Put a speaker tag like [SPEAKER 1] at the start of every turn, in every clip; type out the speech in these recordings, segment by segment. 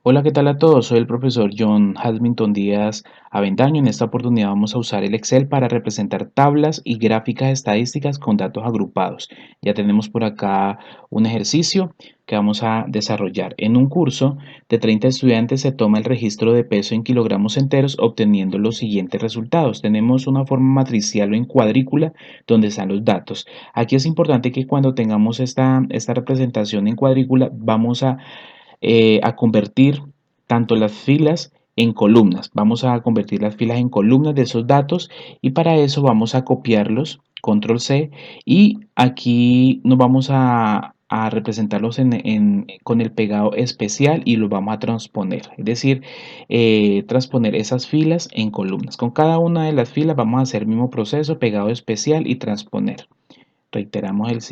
[SPEAKER 1] Hola, ¿qué tal a todos? Soy el profesor John Hasmington Díaz Avendaño. En esta oportunidad vamos a usar el Excel para representar tablas y gráficas estadísticas con datos agrupados. Ya tenemos por acá un ejercicio que vamos a desarrollar. En un curso de 30 estudiantes se toma el registro de peso en kilogramos enteros obteniendo los siguientes resultados. Tenemos una forma matricial o en cuadrícula donde están los datos. Aquí es importante que cuando tengamos esta representación en cuadrícula vamos a convertir tanto las filas en columnas. Vamos a convertir las filas en columnas de esos datos y para eso vamos a copiarlos, control C, y aquí nos vamos a representarlos con el pegado especial y los vamos a transponer, es decir, transponer esas filas en columnas. Con cada una de las filas vamos a hacer el mismo proceso, pegado especial y transponer. Reiteramos la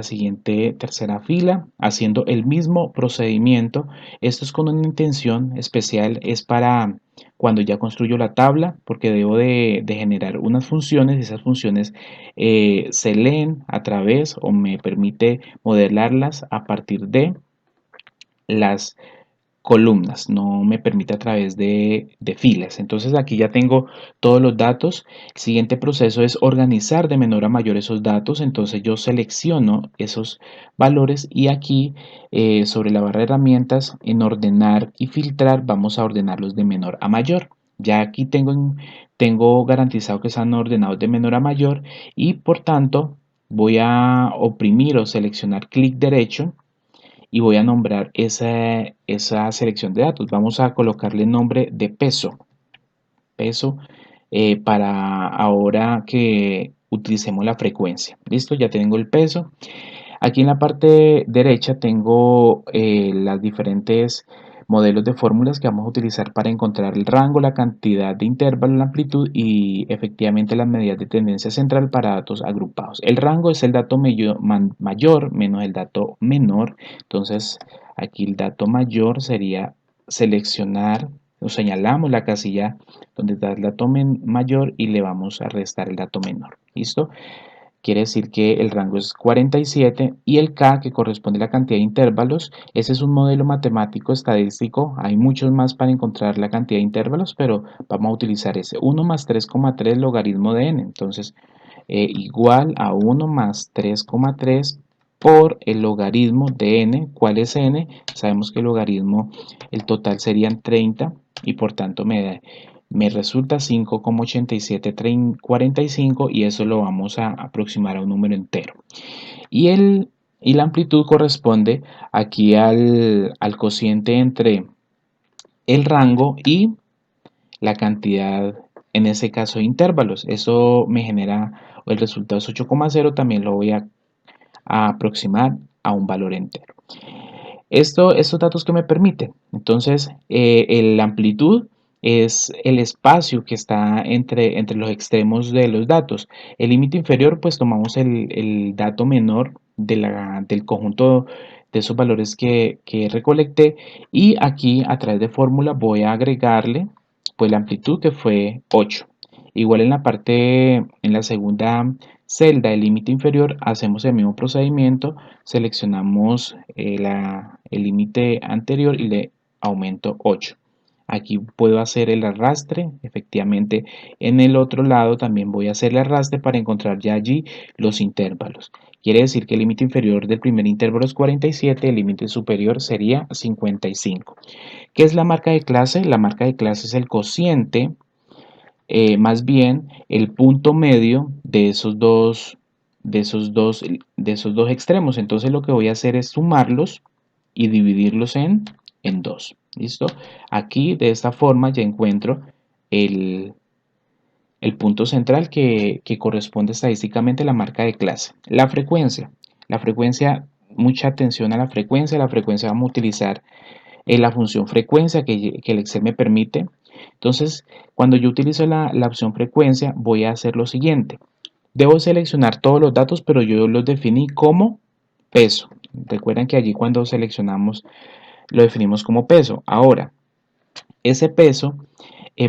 [SPEAKER 1] siguiente tercera fila haciendo el mismo procedimiento. Esto es con una intención especial, es para cuando ya construyo la tabla, porque debo de generar unas funciones. Esas funciones se leen a través o me permite modelarlas a partir de las columnas, no me permite a través de filas. Entonces aquí ya tengo todos los datos. El siguiente proceso es organizar de menor a mayor esos datos. Entonces yo selecciono esos valores y aquí sobre la barra de herramientas en ordenar y filtrar vamos a ordenarlos de menor a mayor. Ya aquí tengo garantizado que están ordenados de menor a mayor y por tanto voy a oprimir o seleccionar clic derecho y voy a nombrar esa selección de datos. Vamos a colocarle nombre de peso para ahora que utilicemos la frecuencia. Listo, ya tengo el peso. Aquí en la parte derecha tengo las diferentes modelos de fórmulas que vamos a utilizar para encontrar el rango, la cantidad de intervalo, la amplitud y efectivamente las medidas de tendencia central para datos agrupados. El rango es el dato mayor menos el dato menor. Entonces aquí el dato mayor sería seleccionar o señalamos la casilla donde está el dato mayor y le vamos a restar el dato menor. ¿Listo? Quiere decir que el rango es 47 y el K, que corresponde a la cantidad de intervalos, ese es un modelo matemático estadístico. Hay muchos más para encontrar la cantidad de intervalos, pero vamos a utilizar ese 1 más 3,3 logaritmo de n. Entonces, igual a 1 más 3,3 por el logaritmo de n. ¿Cuál es n? Sabemos que el logaritmo, el total serían 30 y por tanto me resulta 5,8745 y eso lo vamos a aproximar a un número entero. Y la amplitud corresponde aquí al cociente entre el rango y la cantidad, en ese caso, de intervalos. Eso me genera, o el resultado es 8,0, también lo voy a aproximar a un valor entero. Estos datos que me permiten, entonces, la amplitud es el espacio que está entre los extremos de los datos. El límite inferior, pues tomamos el dato menor del conjunto de esos valores que recolecté y aquí a través de fórmula voy a agregarle pues la amplitud que fue 8. Igual en en la segunda celda del límite inferior hacemos el mismo procedimiento, seleccionamos el límite anterior y le aumento 8. Aquí puedo hacer el arrastre, efectivamente en el otro lado también voy a hacer el arrastre para encontrar ya allí los intervalos. Quiere decir que el límite inferior del primer intervalo es 47, el límite superior sería 55. ¿Qué es la marca de clase? La marca de clase es el cociente, más bien el punto medio de esos dos extremos. Entonces lo que voy a hacer es sumarlos y dividirlos en 2. ¿Listo? Aquí de esta forma ya encuentro el, el punto central que corresponde estadísticamente a la marca de clase. La frecuencia. La frecuencia, mucha atención a la frecuencia. La frecuencia vamos a utilizar la función frecuencia que el Excel me permite. Entonces, cuando yo utilizo la opción frecuencia, voy a hacer lo siguiente. Debo seleccionar todos los datos, pero yo los definí como peso. Recuerden que allí cuando seleccionamos lo definimos como peso. Ahora, ese peso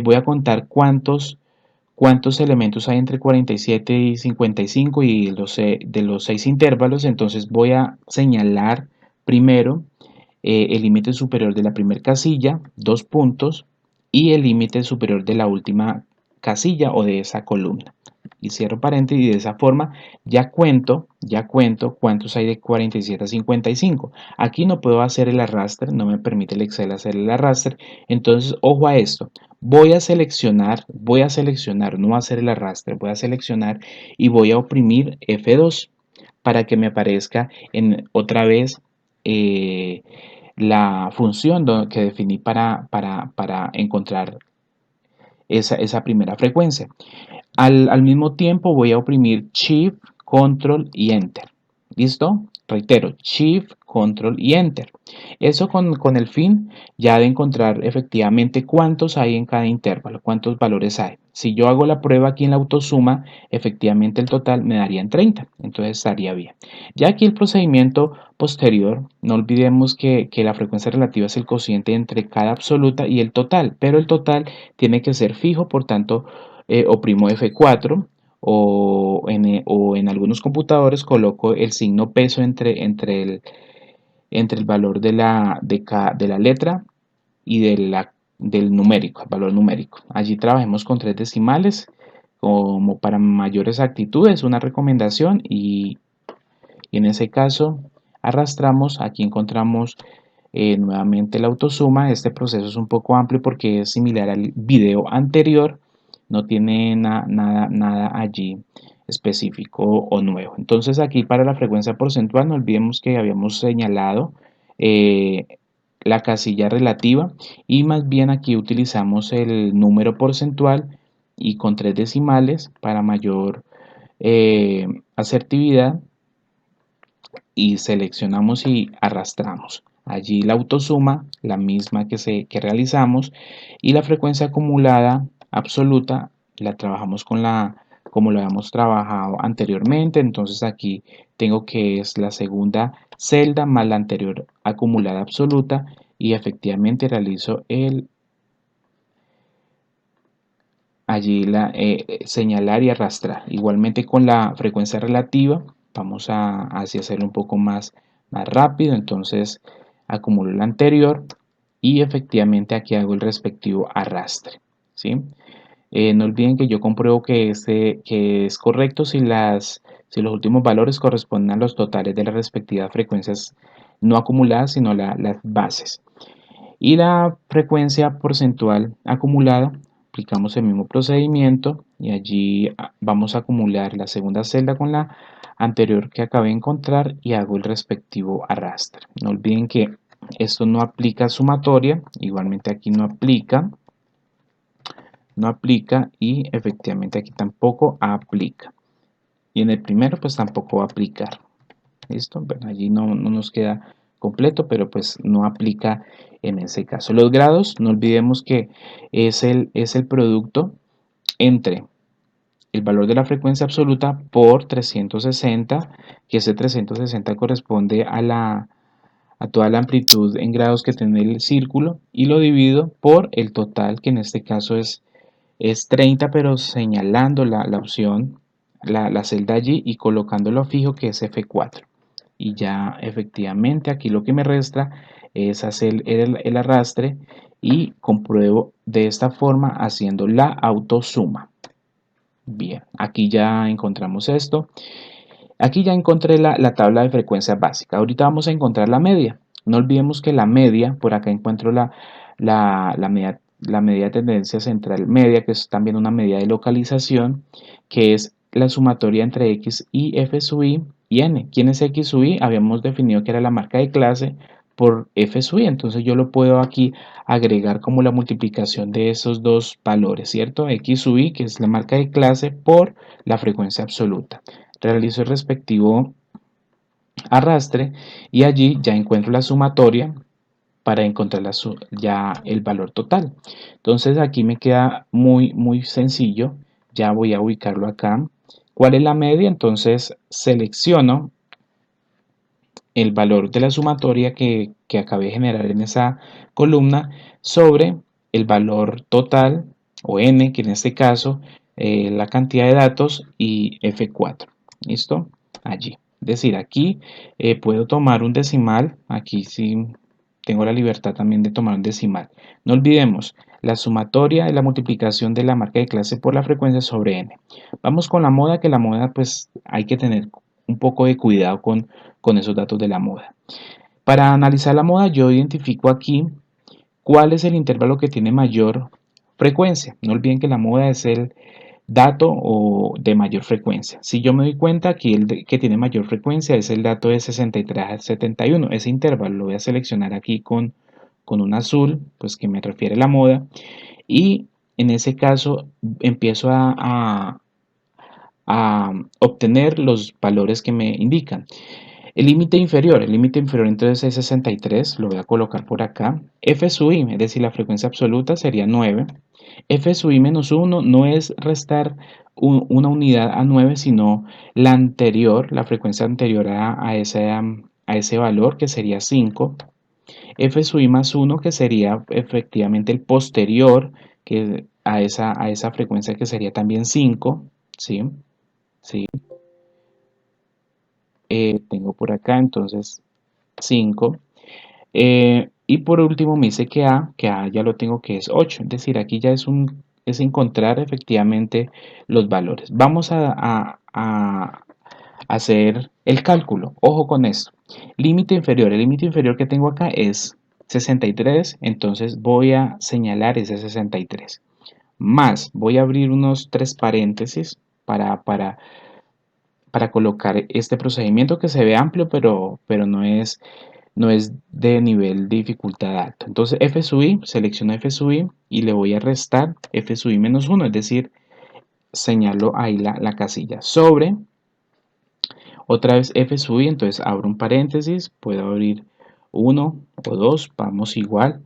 [SPEAKER 1] voy a contar cuántos elementos hay entre 47 y 55 y de los 6 intervalos. Entonces voy a señalar primero el límite superior de la primera casilla, 2 puntos, y el límite superior de la última casilla o de esa columna. Y cierro paréntesis y de esa forma ya cuento cuántos hay de 47 a 55. Aquí no puedo hacer el arrastre, no me permite el Excel hacer el arrastre. Entonces, ojo a esto. Voy a seleccionar, no voy a hacer el arrastre, voy a seleccionar y voy a oprimir F2 para que me aparezca otra vez la función que definí para encontrar esa primera frecuencia. Al mismo tiempo voy a oprimir Shift, Control y Enter. ¿Listo? Reitero, Shift, Control y Enter. Eso con el fin ya de encontrar efectivamente cuántos hay en cada intervalo, cuántos valores hay. Si yo hago la prueba aquí en la autosuma, efectivamente el total me daría en 30, entonces estaría bien. Ya aquí el procedimiento posterior, no olvidemos que la frecuencia relativa es el cociente entre cada absoluta y el total, pero el total tiene que ser fijo, por tanto, oprimo F4 o en algunos computadores coloco el signo peso entre el valor de la letra y del numérico, el valor numérico. Allí trabajemos con 3 decimales como para mayor exactitud, es una recomendación y en ese caso arrastramos, aquí encontramos nuevamente la autosuma. Este proceso es un poco amplio porque es similar al video anterior, no tiene nada allí específico o nuevo. Entonces aquí para la frecuencia porcentual no olvidemos que habíamos señalado eh, la casilla relativa y más bien aquí utilizamos el número porcentual y con 3 decimales para mayor asertividad, y seleccionamos y arrastramos. Allí la autosuma, la misma que realizamos, y la frecuencia acumulada absoluta la trabajamos como lo habíamos trabajado anteriormente. Entonces aquí tengo que es la segunda celda más la anterior acumulada absoluta y efectivamente realizo allí señalar y arrastrar. Igualmente con la frecuencia relativa, vamos a así hacerlo un poco más rápido. Entonces acumulo la anterior y efectivamente aquí hago el respectivo arrastre. ¿Sí? No olviden que yo compruebo que es correcto si los últimos valores corresponden a los totales de las respectivas frecuencias no acumuladas, sino las bases. Y la frecuencia porcentual acumulada, aplicamos el mismo procedimiento y allí vamos a acumular la segunda celda con la anterior que acabé de encontrar y hago el respectivo arrastre. No olviden que esto no aplica sumatoria, igualmente aquí no aplica y efectivamente aquí tampoco aplica. Y en el primero pues tampoco va a aplicar. ¿Listo? Bueno, allí no nos queda completo, pero pues no aplica en ese caso. Los grados, no olvidemos que es el producto entre el valor de la frecuencia absoluta por 360, que ese 360 corresponde a toda la amplitud en grados que tiene el círculo, y lo divido por el total, que en este caso es 30, pero señalando la opción, la celda allí y colocándolo fijo, que es F4. Y ya efectivamente aquí lo que me resta es hacer el arrastre y compruebo de esta forma haciendo la autosuma. Bien, aquí ya encontramos esto. Aquí ya encontré la tabla de frecuencia básica. Ahorita vamos a encontrar la media. No olvidemos que la media, por acá encuentro la media de tendencia central media, que es también una medida de localización, que es la sumatoria entre X y F sub I y N. ¿Quién es X sub I? Habíamos definido que era la marca de clase por F sub I. Entonces yo lo puedo aquí agregar como la multiplicación de esos dos valores, ¿cierto? X sub I, que es la marca de clase, por la frecuencia absoluta. Realizo el respectivo arrastre y allí ya encuentro la sumatoria para encontrar ya el valor total. Entonces aquí me queda muy sencillo. Ya voy a ubicarlo acá. ¿Cuál es la media? Entonces selecciono el valor de la sumatoria que acabé de generar en esa columna sobre el valor total o n, que en este caso la cantidad de datos, y F4. ¿Listo? Allí. Es decir, aquí puedo tomar un decimal, aquí sí tengo la libertad también de tomar un decimal. No olvidemos la sumatoria y la multiplicación de la marca de clase por la frecuencia sobre n. Vamos con la moda, que la moda pues hay que tener un poco de cuidado con esos datos de la moda. Para analizar la moda yo identifico aquí cuál es el intervalo que tiene mayor frecuencia. No olviden que la moda es el dato o de mayor frecuencia. Si yo me doy cuenta, aquí el que tiene mayor frecuencia es el dato de 63 a 71. Ese intervalo lo voy a seleccionar aquí con un azul, pues que me refiere a la moda. Y en ese caso empiezo a obtener los valores que me indican. El límite inferior entonces es 63, lo voy a colocar por acá. F sub i, es decir, la frecuencia absoluta sería 9. F sub i menos 1 no es restar una unidad a 9, sino la anterior, la frecuencia anterior a ese valor, que sería 5. F sub i más 1, que sería efectivamente el posterior a esa frecuencia, que sería también 5. ¿Sí? ¿Sí? Tengo por acá entonces 5. Y por último me dice que A ya lo tengo, que es 8. Es decir, aquí ya es encontrar efectivamente los valores. Vamos a hacer el cálculo. Ojo con esto. Límite inferior. El límite inferior que tengo acá es 63. Entonces voy a señalar ese 63. Más, voy a abrir unos 3 paréntesis para colocar este procedimiento, que se ve amplio, pero no es de nivel de dificultad alto. Entonces f sub i, selecciono f sub i y le voy a restar f sub i menos 1, es decir, señalo ahí la casilla sobre, otra vez f sub i, entonces abro un paréntesis, puedo abrir uno o dos, vamos igual,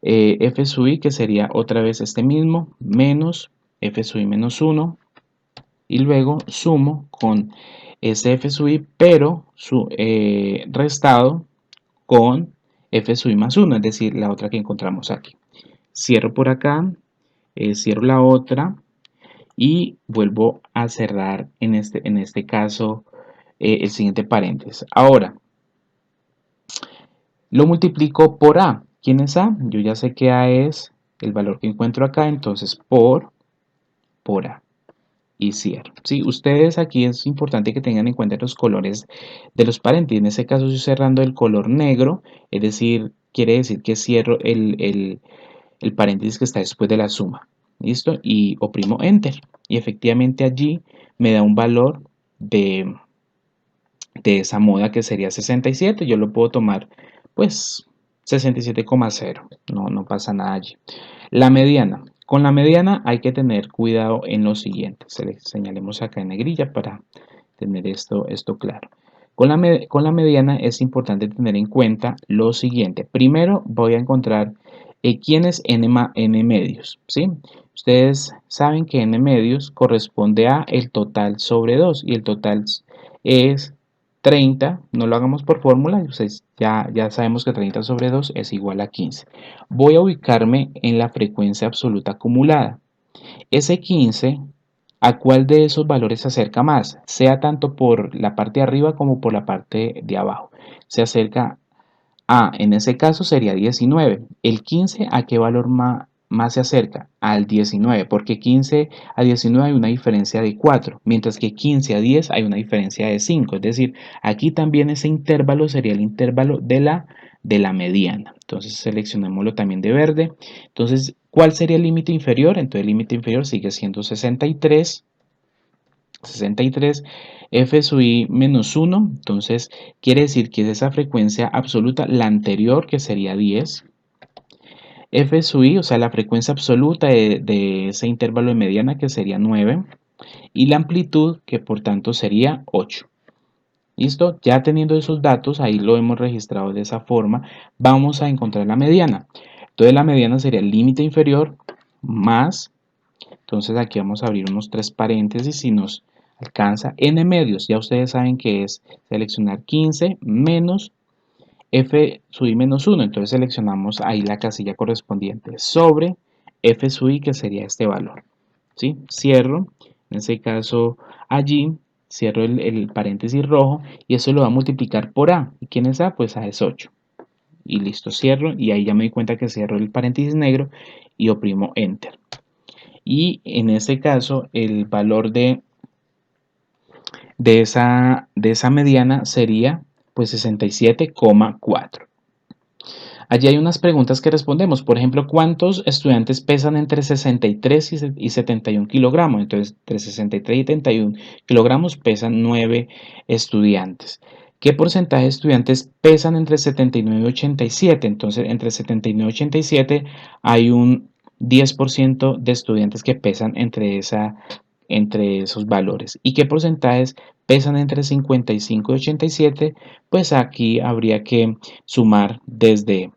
[SPEAKER 1] f sub i, que sería otra vez este mismo, menos f sub i menos 1, y luego sumo con ese f sub i, pero restado con f sub i más 1, es decir, la otra que encontramos aquí. Cierro por acá, cierro la otra y vuelvo a cerrar en este caso el siguiente paréntesis. Ahora, lo multiplico por A. ¿Quién es A? Yo ya sé que A es el valor que encuentro acá, entonces por A. Y cierro. ¿Sí? Ustedes aquí es importante que tengan en cuenta los colores de los paréntesis. En este caso estoy cerrando el color negro, es decir, quiere decir que cierro el paréntesis que está después de la suma. ¿Listo? Y oprimo Enter. Y efectivamente allí me da un valor de esa moda, que sería 67. Yo lo puedo tomar pues 67,0. No pasa nada allí. La mediana. Con la mediana hay que tener cuidado en lo siguiente. Señalemos acá en negrilla para tener esto claro. Con la mediana es importante tener en cuenta lo siguiente. Primero voy a encontrar quién es n medios. ¿Sí? Ustedes saben que n medios corresponde a el total sobre 2 y el total es 30. No lo hagamos por fórmula, ya sabemos que 30 sobre 2 es igual a 15. Voy a ubicarme en la frecuencia absoluta acumulada. Ese 15, ¿a cuál de esos valores se acerca más? Sea tanto por la parte de arriba como por la parte de abajo. Se acerca a, en ese caso sería 19. El 15, ¿a qué valor más se acerca? Al 19, porque 15 a 19 hay una diferencia de 4, mientras que 15 a 10 hay una diferencia de 5. Es decir, aquí también ese intervalo sería el intervalo de la mediana. Entonces seleccionémoslo también de verde. Entonces, ¿cuál sería el límite inferior? Entonces el límite inferior sigue siendo 63. 63, f sub i menos 1, entonces quiere decir que es esa frecuencia absoluta, la anterior, que sería 10. F sub i, o sea, la frecuencia absoluta de ese intervalo de mediana, que sería 9. Y la amplitud, que por tanto sería 8. ¿Listo? Ya teniendo esos datos, ahí lo hemos registrado de esa forma, vamos a encontrar la mediana. Entonces la mediana sería el límite inferior más, entonces aquí vamos a abrir unos 3 paréntesis y nos alcanza n medios. Ya ustedes saben que es seleccionar 15 menos f sub i menos 1. Entonces seleccionamos ahí la casilla correspondiente sobre f sub i, que sería este valor. ¿Sí? Cierro, en este caso allí, cierro el paréntesis rojo y eso lo va a multiplicar por A. ¿Y quién es A? Pues A es 8. y listo, cierro y ahí ya me di cuenta que cierro el paréntesis negro y oprimo Enter. Y en este caso el valor de esa mediana sería pues 67,4. Allí hay unas preguntas que respondemos. Por ejemplo, ¿cuántos estudiantes pesan entre 63 y 71 kilogramos? Entonces, entre 63 y 71 kilogramos pesan 9 estudiantes. ¿Qué porcentaje de estudiantes pesan entre 79 y 87? Entonces, entre 79 y 87 hay un 10% de estudiantes que pesan entre esos valores. ¿Y qué porcentajes pesan entre 55 y 87? Pues aquí habría que sumar desde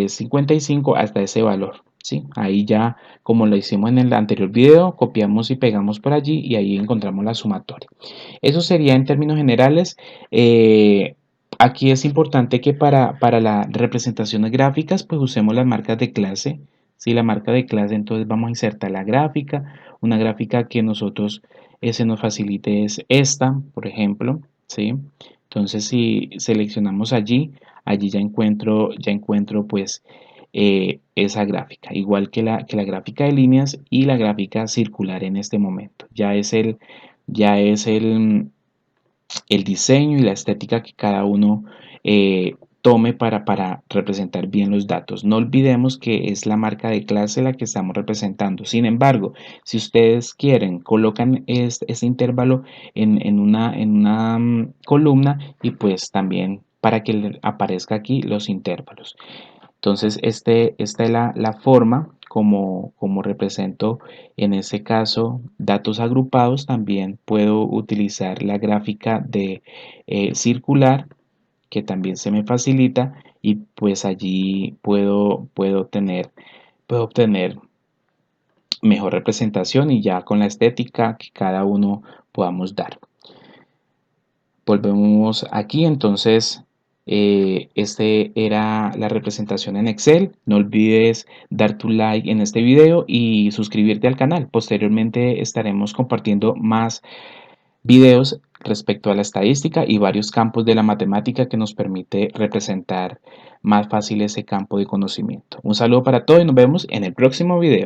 [SPEAKER 1] 55 hasta ese valor, ¿sí? Ahí ya, como lo hicimos en el anterior video, copiamos y pegamos por allí y ahí encontramos la sumatoria. Eso sería en términos generales. Aquí es importante que para las representaciones gráficas, pues usemos las marcas de clase. ¿Sí? La marca de clase, entonces vamos a insertar la gráfica. Una gráfica que nosotros se nos facilite es esta, por ejemplo, ¿sí? Entonces, si seleccionamos allí ya encuentro pues esa gráfica, igual que la gráfica de líneas y la gráfica circular en este momento. Ya es el diseño y la estética que cada uno tome para representar bien los datos. No olvidemos que es la marca de clase la que estamos representando. Sin embargo, si ustedes quieren, colocan este intervalo en una columna y pues también para que le aparezca aquí los intervalos. Entonces, esta es la forma como represento en este caso datos agrupados. También puedo utilizar la gráfica de circular, que también se me facilita, y pues allí puedo obtener mejor representación y ya con la estética que cada uno podamos dar. Volvemos aquí, entonces este era la representación en Excel. No olvides dar tu like en este video y suscribirte al canal. Posteriormente estaremos compartiendo más videos respecto a la estadística y varios campos de la matemática que nos permite representar más fácil ese campo de conocimiento. Un saludo para todos y nos vemos en el próximo video.